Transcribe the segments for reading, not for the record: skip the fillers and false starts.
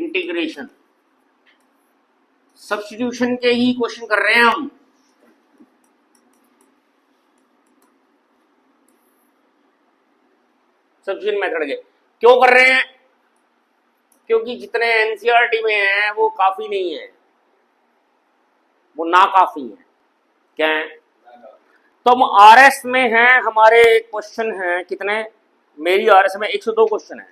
Integration, substitution के ही question कर रहे हैं हम। सब्स्टिट्यूशन मेथड के क्यों कर रहे हैं? क्योंकि जितने एनसीईआरटी में हैं वो काफी नहीं है, वो ना काफी है। क्या है? तो हम आरएस में हैं, हमारे क्वेश्चन हैं कितने? मेरी आरएस में 102 क्वेश्चन है।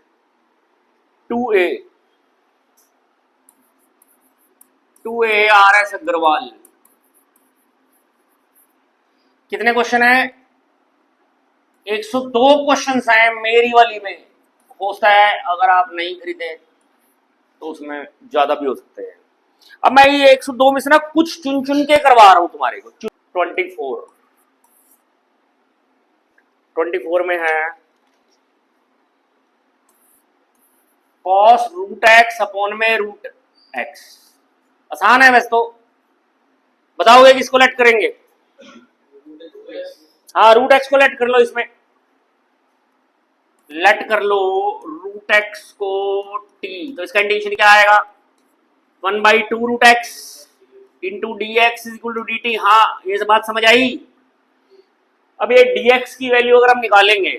2A आरएस अग्रवाल कितने क्वेश्चन है? 102 क्वेश्चन है मेरी वाली में। हो सकता है अगर आप नहीं खरीदे तो उसमें ज्यादा भी हो सकते हैं। अब मैं ये 102 में से ना कुछ चुन चुन के करवा रहा हूं तुम्हारे को। 24 में है cos रूट एक्स अपॉन में रूट एक्स। आसान है वैसे तो। बताओगे किसको लेट करेंगे? हाँ, रूट एक्स को लेट कर लो, इसमें लेट कर लो रूट एक्स को टी। तो इसका इंटीग्रेशन क्या आएगा? 1/2 root x into D x is equal to d t. हाँ, ये सब बात समझ आई। अब ये डी एक्स की वैल्यू अगर हम निकालेंगे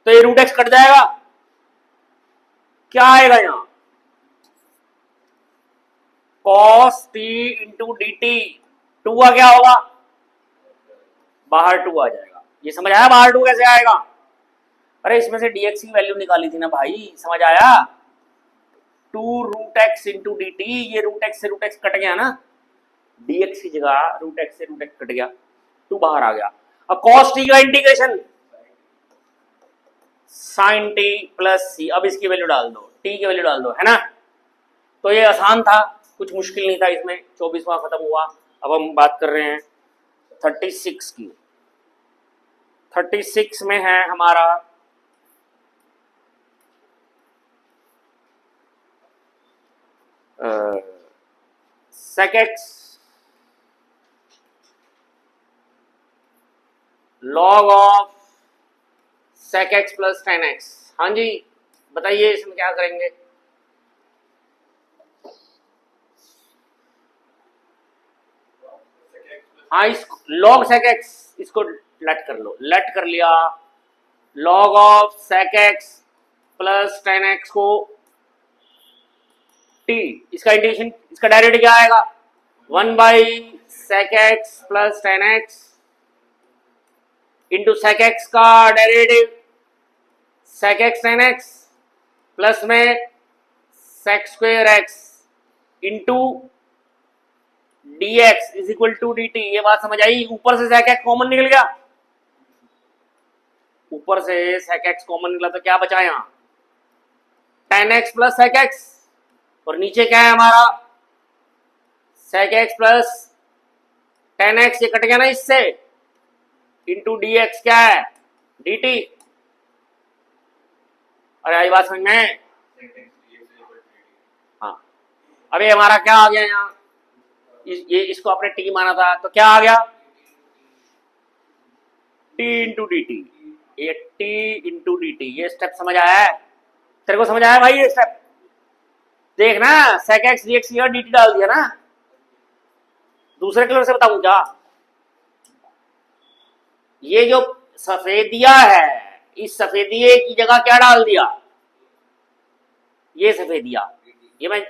तो ये रूट एक्स कट जाएगा। क्या आएगा यहां? Cos t into d t. Two का क्या होगा? बाहर टू आ जाएगा। ये समझ आया बाहर टू कैसे आएगा? अरे इसमें से डी एक्स की वैल्यू निकाली थी ना भाई, समझ आया? 2 root x into d t. ये रूट एक्स से रूट एक्स कट गया ना, डी एक्स की जगह रूट एक्स से रूट एक्स कट गया, 2 बाहर आ गया। अब कॉस टी का इंटीग्रेशन साइन टी प्लस सी। अब इसकी वैल्यू डाल दो, टी की वैल्यू डाल दो, है ना? तो ये आसान था, कुछ मुश्किल नहीं था इसमें। 24वां खत्म हुआ। अब हम बात कर रहे हैं 36 की। 36 में है हमारा sec x log of sec x plus tan x। हाँ जी, बताइए इसमें क्या करेंगे? हाँ, इस log sec x इसको लेट कर लो। लेट कर लिया, log of sec x plus tan x को t। इसका इंटीग्रेशन, इसका डायरेक्ट क्या आएगा? 1/sec x plus tan x into sec x का derivative sec x tan x plus में sec square x into dx is equal to dt। ये बात समझ आई? ऊपर से sec x कॉमन निकल गया, ऊपर से sec x कॉमन निकला तो क्या बचा यहां? tan x plus sec x। और नीचे क्या है हमारा? sec x plus tan x। ये कट गया ना इससे, इंटू dx क्या है? dt। अरे आई बात समझ में? हाँ, अबे हमारा क्या आ गया यहाँ? ये इसको आपने t माना था तो क्या आ गया? t into d t. ये t इंटू डी टी। ये स्टेप समझ आया है तेरे को? समझ आया भाई ये स्टेप? देख ना, sec x dx और dt डाल दिया ना। दूसरे कलर से बताऊं क्या? ये जो सफेदिया है, इस सफेदिये की जगह क्या डाल दिया? ये सफेदिया, ये मैं,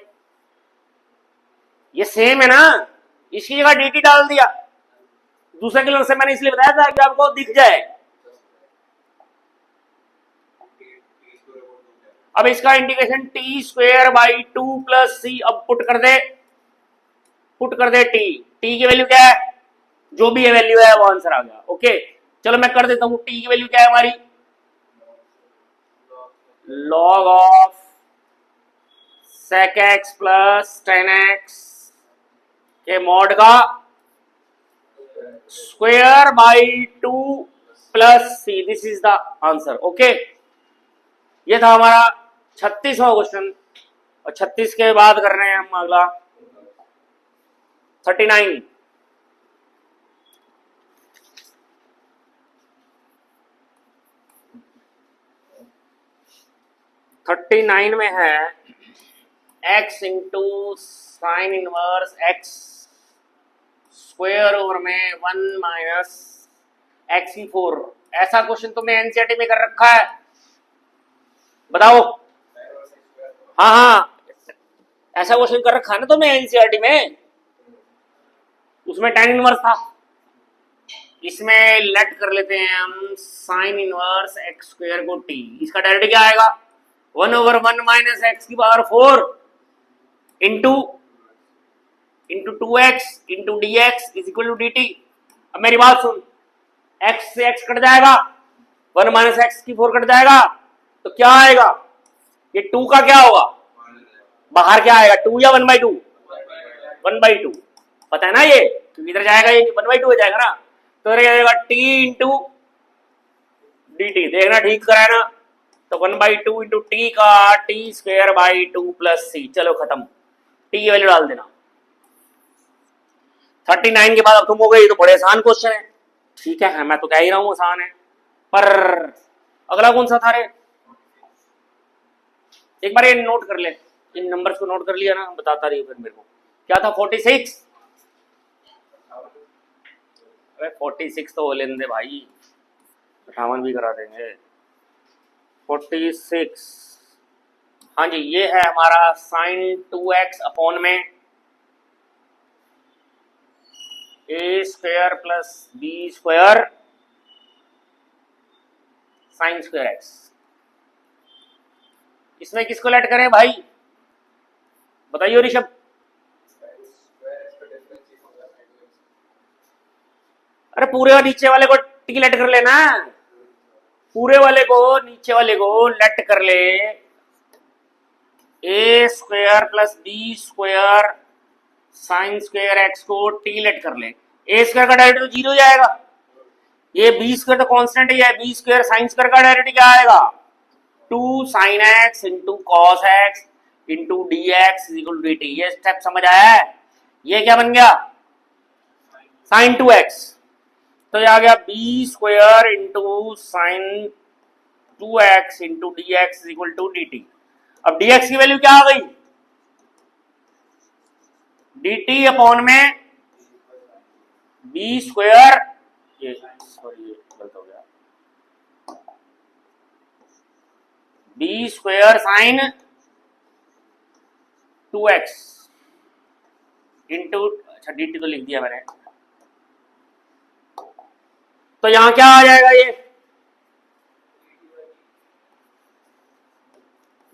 ये सेम है ना, इसकी जगह dt डाल दिया। दूसरे कलर से मैंने इसलिए बताया था कि आपको दिख जाए। अब इसका integration T square by 2 plus सी। अब पुट कर दे टी। टी की वैल्यू क्या है? जो भी है वैल्यू है वो आंसर आ गया। ओके, चलो मैं कर देता हूं। टी की वैल्यू क्या है हमारी? log of sec x plus tan x के मॉड का square by 2 plus c. This is the answer. Okay, ये था हमारा 36वां क्वेश्चन। और 36 के बाद कर रहे हैं हम अगला 39। 39 में है x into sine inverse x square over में 1 माइनस x4। ऐसा क्वेश्चन तुमने एनसीईआरटी में कर रखा है, बताओ। हाँ हाँ, ऐसा क्वेश्चन कर रखा है ना तुमने एनसीईआरटी में, उसमें tan इनवर्स था। इसमें लेट कर लेते हैं हम साइन इनवर्स एक्स स्क्वायर को t, इसका डायरेक्ट क्या आएगा 1/1 माइनस एक्स की power 4 into 2x into D x is equal to d t. अब मेरी बात सुन, x से x कट जाएगा, 1 माइनस एक्स की 4 कट जाएगा, तो क्या आएगा, ये 2 का क्या होगा, बाहर क्या आएगा 2 या 1/2, 1/2 पता है ना, ये तो इधर जाएगा, ये 1/2 हो जाएगा ना, तो इधर जाएगा t इंटू डी टी। देखना ठीक करा है ना, तो 1/2 इंटू टी का टी स्क्वायर बाई 2 प्लस सी। चलो खत्म, टी की वैल्यू डाल देना। 39 के बाद अब तुम हो गए, ये तो बड़े आसान क्वेश्चन है। ठीक है, मैं तो कह ही रहा हूं आसान है, पर अगला कौन सा था रे, एक बार ये नोट कर ले, इन नंबर्स को नोट कर लिया ना, बताता रही फिर मेरे को क्या था। 46, अरे 46 तो लेने दे भाई, 58 भी करा देंगे। 46, हाँ जी, ये है हमारा साइन 2x अपॉन में A square plus B square sine square X. इसमें किसको लेट करें भाई, बताइए ऋषभ। अरे पूरे और नीचे वाले को टी लेट कर लेना, पूरे वाले को नीचे वाले को लेट कर ले, A square plus B square sine square X को टी लेट कर ले। ए स्क्वायर का डायरेक्ट तो 0 हो जाएगा, ये बी स्क्वायर तो कांस्टेंट ही है, बी स्क्वायर साइन स्क्वायर का डायरेक्ट क्या आएगा 2 sine x into cos x into D x equal to d t. ये स्टेप समझ आया है, ये क्या बन गया साइन 2x, तो ये आ गया b square into sine 2x into D x equal to d t. अब dx की वैल्यू क्या आ गई, dt अपॉन में बी स्क्वायर, ये सॉरी ये गलत हो गया, b square sine 2x into, अच्छा dt तो लिख दिया मैंने, तो यहां क्या आ जाएगा, ये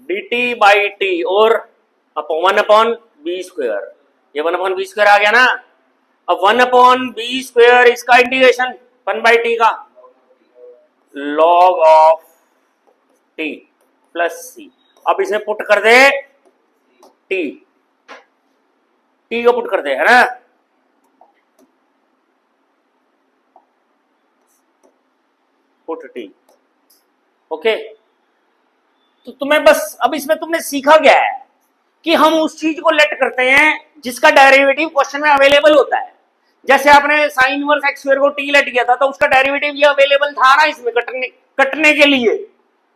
dt बाई टी और 1 अपॉन बी स्क्वायर, ये 1 अपॉन बी स्क्वायर आ गया ना। अब 1 अपॉन बी स्क्वायर इसका इंटीग्रेशन 1/t का लॉग ऑफ टी प्लस सी। अब इसमें पुट कर दे टी, टी को पुट कर दे, है ना, पुट टी, ओके। तो तुम्हें बस अब इसमें तुमने सीखा क्या है कि हम उस चीज को लेट करते हैं जिसका डेरिवेटिव क्वेश्चन में अवेलेबल होता है। जैसे आपने साइन इनवर्स एक्स स्क्वायर को टी लेट किया था, तो उसका डेरिवेटिव ये अवेलेबल था ना इसमें, कटने के लिए,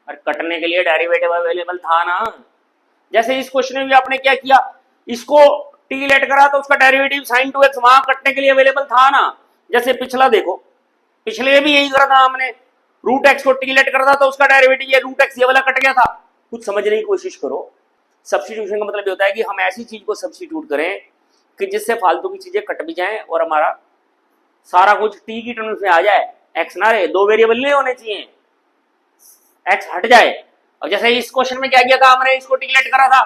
और कटने के लिए डेरिवेटिव अवेलेबल था ना। जैसे इस क्वेश्चन में भी आपने क्या किया, इसको टी लेट करा तो उसका डेरिवेटिव साइन 2x वहां कटने के लिए अवेलेबल था ना। जैसे पिछला देखो, पिछले भी यही करा था हमने, रूट एक्स को टी लेट करा था तो उसका डेरिवेटिव ये रूट एक्स ये वाला कट गया था। कुछ समझने की कोशिश करो, सब्स्टिट्यूशन का मतलब ये होता है कि हम ऐसी चीज को सब्स्टिट्यूट करें कि जिससे फालतू की चीजें कट भी जाएं और हमारा सारा कुछ टी की टर्म्स में आ जाए, एक्स ना रहे, दो वेरिएबल नहीं होने चाहिए, एक्स हट जाए। और जैसे इस क्वेश्चन में क्या किया था हमने, इसको टी लेट करा था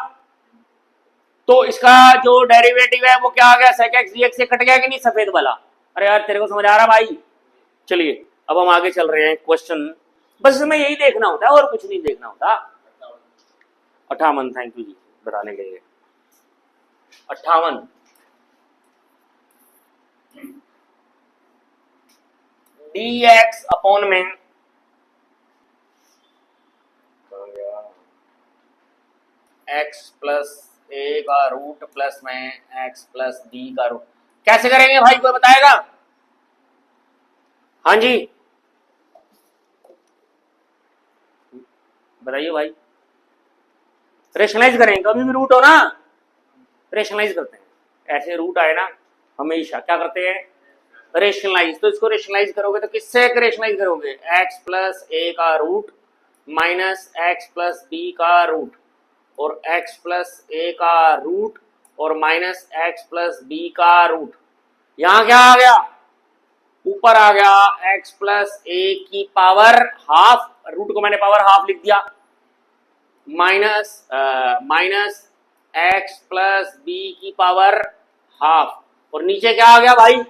तो इसका जो डेरिवेटिव है वो क्या आ गया, सेक एक्स डी एक्स से कट गया कि नहीं, सफेद वाला। अरे यार तेरे को समझ आ रहा भाई। चलिए अब हम आगे चल रहे हैं, क्वेश्चन बस इसमें यही देखना होता है और कुछ नहीं देखना होता। 58, थैंक यू जी बताने के लिए। 58 dx अपॉन में x प्लस ए का रूट प्लस में x प्लस बी का रूट, कैसे करेंगे भाई कोई बताएगा? हाँ जी बताइए भाई, रेशनलाइज करें, कभी भी रूट हो ना रेशनलाइज करते हैं, ऐसे रूट आए ना हमेशा क्या करते हैं, रेशनलाइज। तो इसको रेशनलाइज करोगे तो किससे रेशनलाइज करोगे, एक्स प्लस ए का root minus x plus b का रूट और एक्स प्लस ए का रूट और माइनस एक्स प्लस बी का रूट। यहां क्या आ गया, ऊपर आ गया एक्स प्लस ए की पावर हाफ, रूट को मैंने पावर हाफ लिख दिया, माइनस एक्स प्लस बी की पावर हाफ, और नीचे क्या आ गया भाई,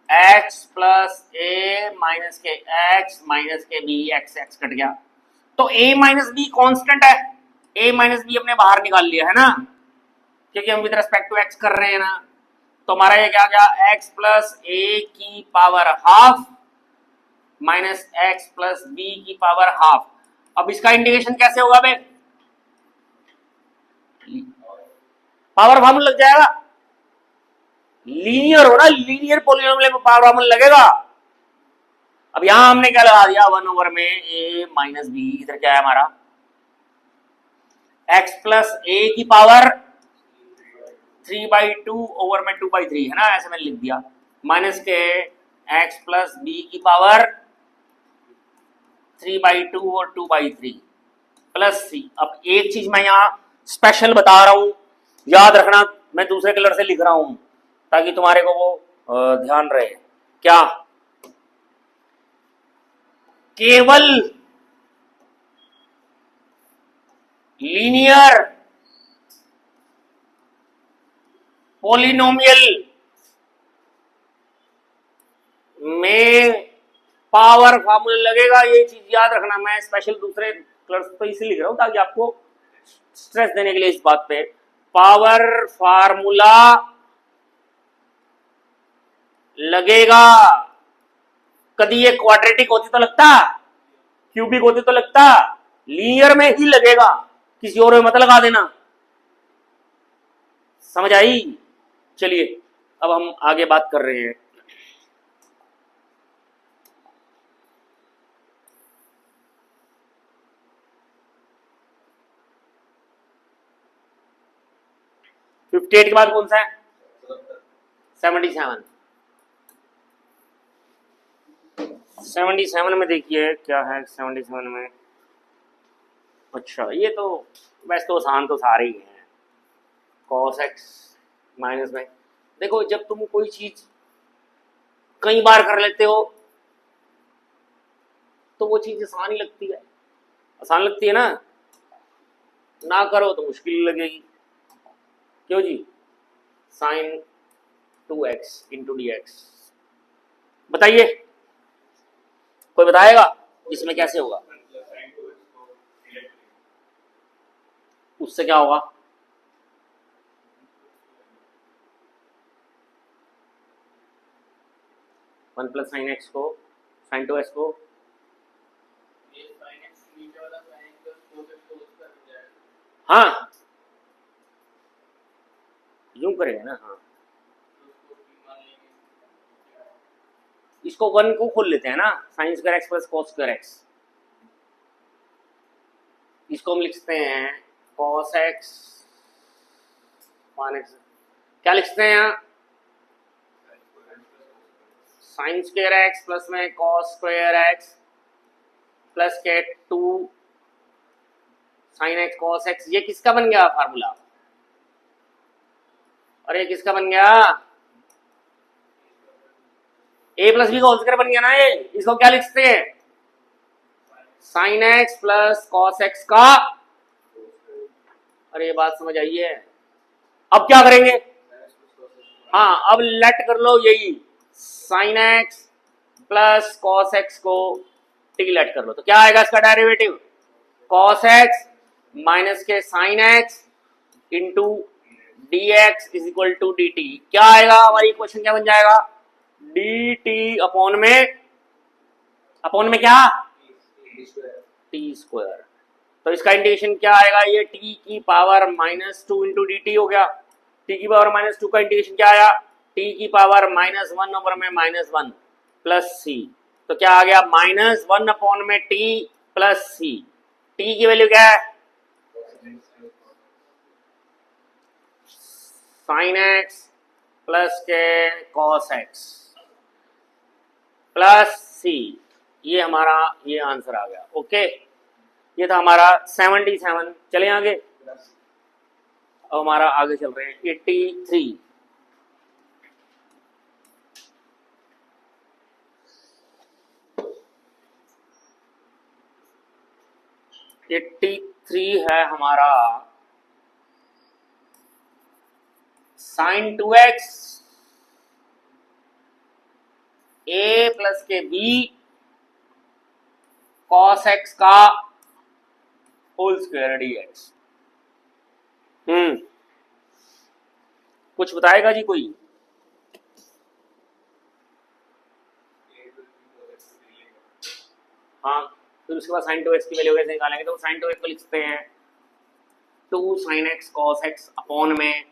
एक्स प्लस ए माइनस के एक्स माइनस के बी, एक्स एक्स कट गया। तो ए माइनस बी कॉन्स्टेंट है, ए माइनस बी अपने बाहर निकाल लिया है ना, क्योंकि हम विद रेस्पेक्ट टू एक्स कर रहे हैं ना। तो हमारा ये क्या गया, एक्स प्लस ए की power half minus x plus b की पावर हाफ। अब इसका इंटीग्रेशन कैसे होगा बे, पावर फॉर्मूला लग जाएगा, लीनियर हो ना, लीनियर पॉलिनोमियल में पावर फॉर्मूला लगेगा। अब यहां हमने क्या लगा दिया, 1 में ए माइनस बी, इधर क्या है हमारा एक्स प्लस ए की पावर 3/2 ओवर में 2/3 है ना, ऐसे मैंने लिख दिया, माइनस के एक्स प्लस बी की पावर 3/2 और 2/3 प्लस सी। अब एक चीज मैं यहां स्पेशल बता रहा हूं, याद रखना, मैं दूसरे कलर से लिख रहा हूं ताकि तुम्हारे को वो ध्यान रहे, क्या केवल लीनियर पॉलिनोमियल में पावर फॉर्मूला लगेगा, ये चीज याद रखना। मैं स्पेशल दूसरे कलर्स तो इसे लिख रहा हूं ताकि आपको स्ट्रेस देने के लिए इस बात पे, पावर फार्मूला लगेगा। कभी ये क्वाड्रेटिक होती तो लगता, क्यूबिक होती तो लगता, लीनियर में ही लगेगा, किसी और में मत लगा देना, समझ आई। चलिए अब हम आगे बात कर रहे हैं। फिफ्टी एट के बाद कौन सा है, 77। 77 में देखिए क्या है 77 में, अच्छा ये तो वैसे तो आसान तो सारे ही हैं, cos x माइनस में। देखो जब तुम कोई चीज कई बार कर लेते हो तो वो चीज आसान ही लगती है, आसान लगती है ना, ना करो तो मुश्किल लगेगी, क्यों जी, sine 2x into D X. बताइए कोई बताएगा इसमें कैसे होगा, उससे क्या होगा, वन प्लस साइन एक्स को साइन 2x को, हाँ यूं करेगा ना, हाँ इसको 1 को खोल लेते हैं ना, sign square x plus cos square x, इसको हम लिखते हैं कॉस एक्स वन एक्स, क्या लिखते हैं यहाँ, साइन स्क्वायर एक्स प्लस में कॉस स्क्वायर एक्स प्लस के 2 साइन एक्स कॉस एक्स। ये किसका बन गया फार्मूला, और ये किसका बन गया, ए प्लस बी का होल स्क्वायर बन गया ना ये। इसको क्या लिखते हैं, sign x plus cos x का, अरे ये बात समझ आई है। अब क्या करेंगे, हाँ अब लेट कर लो यही, sine x plus cos x को टी लेट कर लो, तो क्या आएगा इसका डेरिवेटिव, कॉस एक्स माइनस के sine x into D x is equal to d t. क्या आएगा हमारी इक्वेशन, क्या बन जाएगा, डी टी अपॉन में क्या, टी स्क्वायर। तो इसका इंटीग्रेशन क्या आएगा, ये टी की पावर -2 इंटू डी टी हो गया, टी की पावर -2 का इंटीग्रेशन क्या आया, टी की पावर -1 ओवर में -1 प्लस सी। तो क्या आ गया, -1 अपॉन में टी प्लस सी, टी की वैल्यू क्या है साइन एक्स प्लस के कॉस एक्स प्लस सी, ये हमारा ये आंसर आ गया। ओके, ये था हमारा 77। चले आगे, अब हमारा आगे चल रहे हैं 83। है हमारा साइन 2x ए प्लस के बी कॉस एक्स का होल स्क्वायर डीएक्स। कुछ बताएगा जी कोई? हाँ, फिर उसके बाद साइन 2x की वैल्यू कैसे निकालेंगे? तो साइन 2x को लिखते हैं 2 sine x cos x upon में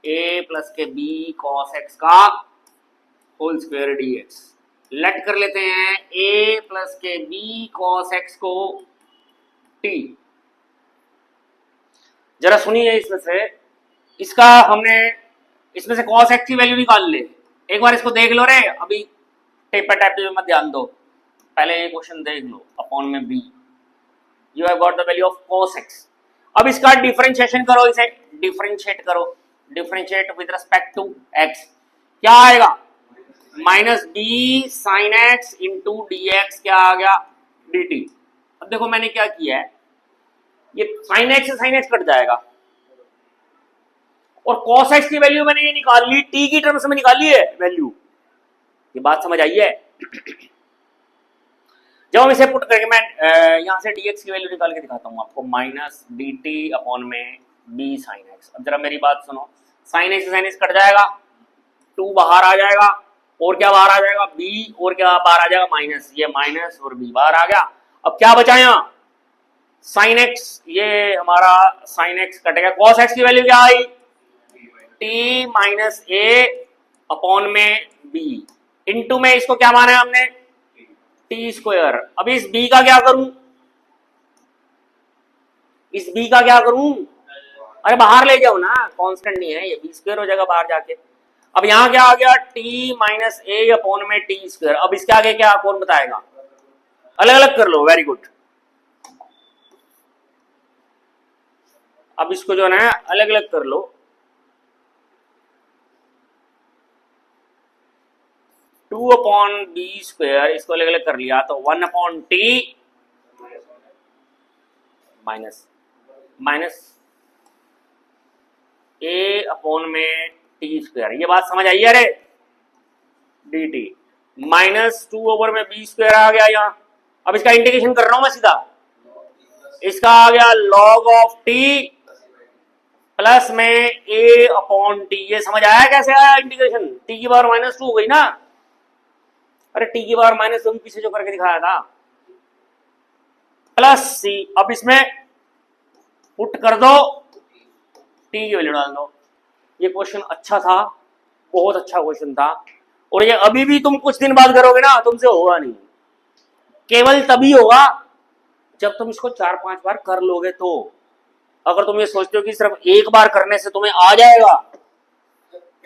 a प्लस के b कॉस एक्स का होल स्क्वायर dx। लेट कर लेते हैं a प्लस के b कॉस एक्स को t। जरा सुनिए, इसमें से इसका हमने इसमें से कॉस एक्स की वैल्यू निकाल ले। एक बार इसको देख लो रे, अभी टेपर टैप पे मत ध्यान दो, पहले ये क्वेश्चन देख लो। अपॉन में b, you have got the value of cos x। अब इसका डिफरेंशिएशन करो, इसे डिफरेंशिएट करो, differentiate with respect to x। क्या आएगा? Minus b sine x into D x, क्या आ गया? dt। अब देखो मैंने क्या किया है, ये साइन एक्स से साइन एक्स कट जाएगा और cos x की वैल्यू मैंने ये निकाल ली, t की टर्म्स में निकाली है वैल्यू। ये बात समझ आई है? जब हम इसे पुट करके मैं यहां से dx की वैल्यू निकाल के दिखाता हूं आपको, माइनस dt अपॉन में b साइन x। अब जरा मेरी बात सुनो, साइन x से साइन x कट जाएगा, 2 बाहर आ जाएगा और क्या बाहर आ जाएगा? b, और क्या बाहर आ जाएगा? माइनस, ये माइनस और b बाहर आ गया। अब क्या बचा यहां? साइन x, ये हमारा साइन x कटेगा, cos x की वैल्यू क्या आई? t माइनस a अपॉन में b, इनटू में इसको क्या माना है हमने? T square. अब इस b का क्या करूं? इस b का क्या करूं? अरे बाहर ले जाओ ना, कांस्टेंट नहीं है ये, b स्क्वायर हो जाएगा बाहर जाके। अब यहां क्या आ गया? t माइनस ए अपॉन में टी स्क्वायर। अब इसके आगे क्या कौन बताएगा? अलग अलग कर लो, वेरी गुड। अब इसको जो है ना अलग अलग कर लो, टू अपॉन बी स्क्वायर, इसको अलग अलग कर लिया तो 1 अपॉन टी माइनस माइनस ए अपॉन में टी स्क्वायर। ये बात समझ आई है रे? डी टी माइनस 2 ओवर में बी स्क्वायर आ गया यहाँ। अब इसका इंटीग्रेशन कर रहा हूं मैं सीधा, इसका आ गया लॉग ऑफ टी प्लस में ए अपॉन टी। ये समझ आया कैसे आया इंटीग्रेशन? टी की पावर माइनस 2 हो गई ना। अरे टी की पावर माइनस 2 पीछे जो करके दिखाया था, प्लस सी। अब इसमें पुट कर दो, टी की वैल्यू डाल दो। ये क्वेश्चन अच्छा था, बहुत अच्छा क्वेश्चन था, और ये अभी भी तुम कुछ दिन बाद करोगे ना, तुमसे होगा नहीं। केवल तभी होगा जब तुम इसको 4-5 बार कर लोगे। तो अगर तुम ये सोचते हो कि सिर्फ एक बार करने से तुम्हें आ जाएगा,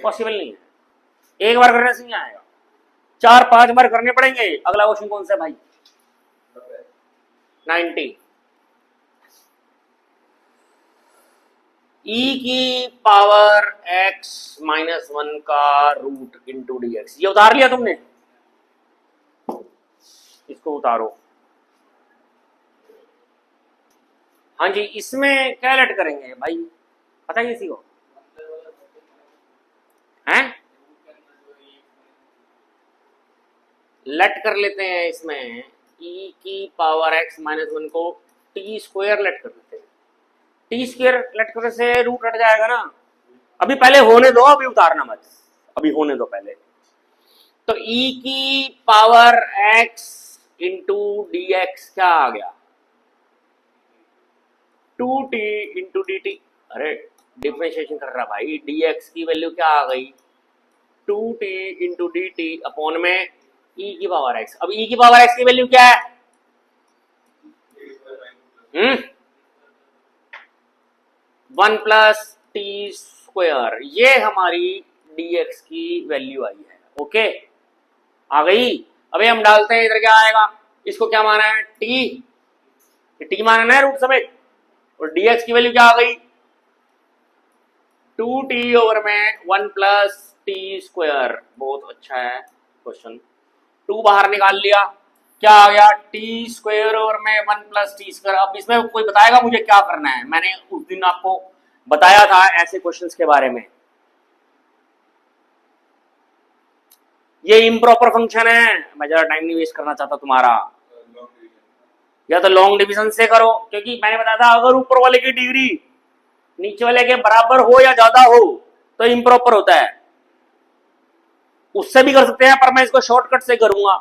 पॉसिबल नहीं है। एक बार करने से नहीं आएगा, 4-5 बार करने पड़ेंगे। अगला क्वेश्चन कौन सा है भाई? 90। e की पावर x माइनस 1 का रूट इंटू डी एक्स। ये उतार लिया तुमने? इसको उतारो। हाँ जी, इसमें क्या लेट करेंगे भाई, पता है किसी को? हैं? लेट कर लेते हैं इसमें e की पावर x माइनस 1 को टी स्क्वायर लेट कर लेते हैं। टी स्क्वायर लेट करने से रूट हट जाएगा ना। अभी पहले होने दो, अभी उतारना मत, अभी होने दो पहले। तो e की power x into D x क्या आ गया? 2t into d T. अरे डिफरेंशिएशन कर रहा भाई, dx की वैल्यू क्या आ गई? 2t into d T upon में e की पावर x। अब e की पावर x की वैल्यू क्या है? 1 प्लस टी स्क्वायर, ये हमारी dx की वैल्यू आई है। ओके, आ गई। अबे हम डालते हैं इधर, क्या आएगा, इसको क्या माना है, टी माना है रूट समेत, और dx की वैल्यू क्या आ गई, 2t ओवर में 1 प्लस टी स्क्वायर। बहुत अच्छा है क्वेश्चन। 2 बाहर निकाल लिया, क्या आ गया, टी स्क्वायर ओवर में 1 प्लस टी स्क्वायर। अब इसमें कोई बताएगा मुझे क्या करना है, मैंने उस दिन आपको बताया था ऐसे क्वेश्चंस के बारे में। ये इम्प्रॉपर फंक्शन है, मैं जरा टाइम नहीं वेस्ट करना चाहता तुम्हारा। या तो लॉन्ग डिवीजन से करो, क्योंकि मैंने बताया था अगर ऊपर वाले की डिग्री नीचे वाले के बराबर हो या ज्यादा हो तो इम्प्रॉपर होता है। उससे भी कर सकते हैं, पर मैं इसको शॉर्टकट से करूंगा,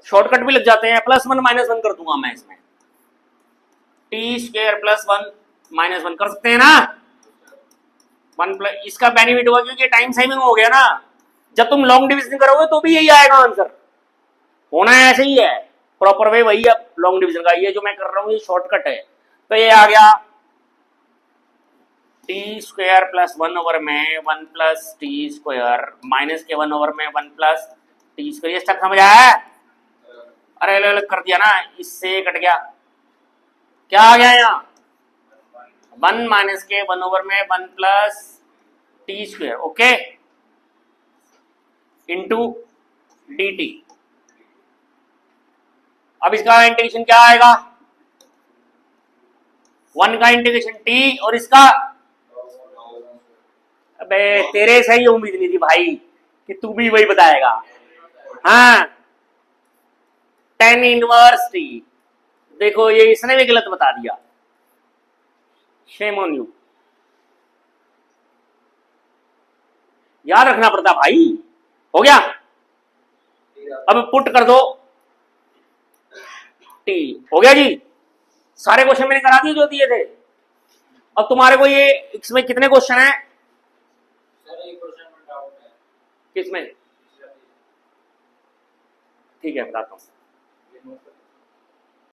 शॉर्टकट भी लग जाते हैं। +1 -1 कर दूंगा मैं इसमें, टी स्क्वायर +1 -1 कर सकते हैं ना। 1 प्लस, इसका बेनिफिट हुआ क्योंकि टाइम सेविंग हो गया ना। जब तुम लॉन्ग डिवीजन करोगे तो भी यही आएगा आंसर, होना है ऐसे ही है, प्रॉपर वे वही है लॉन्ग डिवीजन का। ये जो मैं कर रहा हूँ ये शॉर्टकट है। तो ये आ गया टी स्क्वायर +1 ओवर में 1 प्लस टी स्क्वायर माइनस के 1 ओवर में 1 प्लस टी स्क्वायर। ये स्टेप समझ आया? अरे अलग अलग कर दिया ना, इससे कट गया, क्या आ गया यहाँ, 1 माइनस के 1 ओवर में 1 plus T square, okay, into d t. अब इसका इंटीग्रेशन क्या आएगा, 1 का इंटीग्रेशन टी और इसका, अबे तेरे से ही उम्मीद नहीं थी भाई कि तू भी वही बताएगा। हाँ, tan इनवर्स टी। देखो ये इसने भी गलत बता दिया, शेम ऑन यू। याद रखना पड़ता भाई। हो गया, अब पुट कर दो टी, हो गया जी। सारे क्वेश्चन मैंने करा दिए जो दिए थे। अब तुम्हारे को ये इसमें कितने क्वेश्चन है, किसमें, ठीक है बताता हूँ।